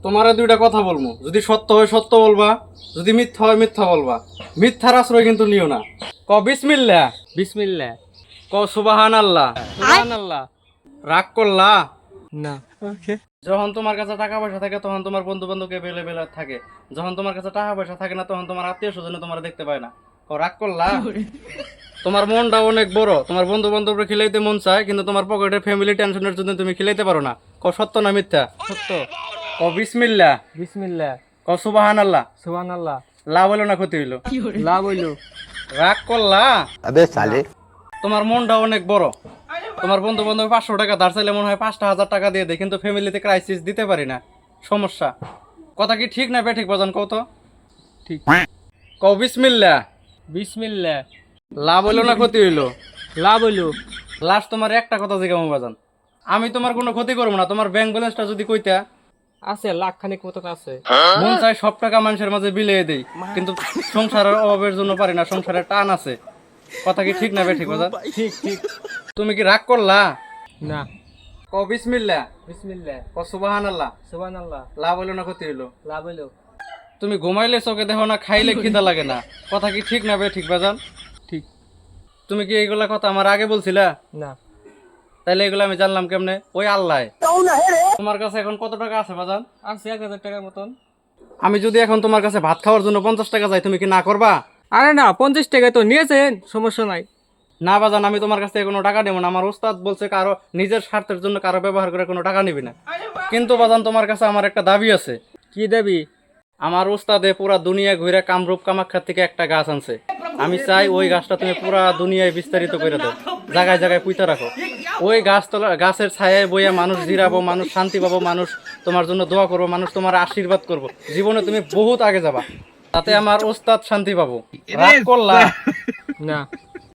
তোমারে দুইটা কথা বলবো, যদি সত্য হয় সত্য বলবা, যদি মিথ্যা হয় মিথ্যা বলবা। মিথ্যার আশ্রয় কিন্তু নিও না। ক বিসমিল্লাহ। বিসমিল্লাহ। ক সুবহানাল্লাহ। সুবহানাল্লাহ। রাগ করলা? না। ওকে। যখন তোমার কাছে টাকা পয়সা থাকে তখন তোমার বন্ধু বান্ধব এভেলেবেল থাকে, যখন তোমার কাছে টাকা পয়সা থাকে না তখন তোমার আত্মীয় স্বজন তোমার দেখতে পায় না। ও রাগ করলা? তোমার মনটা অনেক বড়, তোমার বন্ধু বান্ধবরা খিলাইতে মন চায়, কিন্তু তোমার পকেটের ফ্যামিলি টেনশনের জন্য তুমি খিলাইতে পারো না। ক সত্য না মিথ্যা? সত্য। ক বিসমিল্লাহ। বিসমিল্লাহ। ক সুবহানাল্লাহ। সুবহানাল্লাহ। লাভ হইলো না ক্ষতি হইলো? লাভ হইল। রাগ করলা? अबे साले তোমার মনটা অনেক বড়, তোমার বন্ধু বান্ধব 500 টাকা ধার চাইলে মনে হয় 5,000 টাকা দিয়ে দেয়, কিন্তু ফ্যামিলিতে ক্রাইসিস দিতে পারি না, সমস্যা। কথা কি ঠিক না বেঠিক বাজান কও তো? ঠিক। কও বিসমিল্লাহ। বিসমিল্লাহ। লাভ হইলো না ক্ষতি হইলো? লাভ হইল। লাস্ট তোমার একটা কথা জিজ্ঞাসা বাজান, আমি তোমার কোনো ক্ষতি করবো না, তোমার ব্যাংক ব্যালেন্সটা যদি কইতা। আছে লাখ খানিক মতো আছে। মন চাই সব টাকা মানুষের মাঝে বিলিয়ে দেই, কিন্তু সংসারের অভাবের জন্য পারি না, সংসারের টান আছে। কথা কি ঠিক না বেঠিক বাজান? ঠিক ঠিক। তুমি কি রাগ করলা? না। কও বিসমিল্লাহ। বিসমিল্লাহ। ক সুবহানাল্লাহ। সুবহানাল্লাহ। লাভ হইলো না ক্ষতি হইলো? লাভ হইল। তুমি ঘুমাইলে চোখে দেখো না, খাইলে খিদা লাগে না। কথা কি ঠিক না বেঠিক বাজান? ঠিক। তুমি কি এইগুলা কথা আমার আগে বলছিলা? না। তাইলে এগুলো আমি জানলাম কেমনে? ওই আল্লাহ। তোমার কাছে এখন কত টাকা আছে বাজান? আছে 1000 টাকার মতন। আমি যদি এখন তোমার কাছে ভাত খাওয়ার জন্য 50 টাকা চাই, তুমি কি না করবা? আরে না, 50 টাকা তো নিয়েছেন, সমস্যা নাই। না বাজান, আমি তোমার কাছ থেকে কোনো টাকা নেবো না। আমার ওস্তাদ বলছে কারো নিজের স্বার্থের জন্য কারো ব্যবহার করে কোনো টাকা নিবি না। কিন্তু বাজান তোমার কাছে আমার একটা দাবি আছে। কি দেবি? আমার ওস্তাদে পুরা দুনিয়া ঘুরে কামরূপ কামাখ্যার থেকে একটা গাছ আনছে। আমি চাই ওই গাছটা তুমি পুরা দুনিয়ায় বিস্তারিত করে দাও, জায়গায় জায়গায় পুঁতে রাখো। ওই গাছের ছায়ায় বইয়া মানুষ জিরাবো, মানুষ শান্তি পাবো, মানুষ তোমার জন্য দোয়া করবো, মানুষ তোমার আশীর্বাদ করবো। জীবনে তুমি বহুত আগে যাবা, তাতে আমার ওস্তাদ শান্তি পাবো। রাগ করলা? না।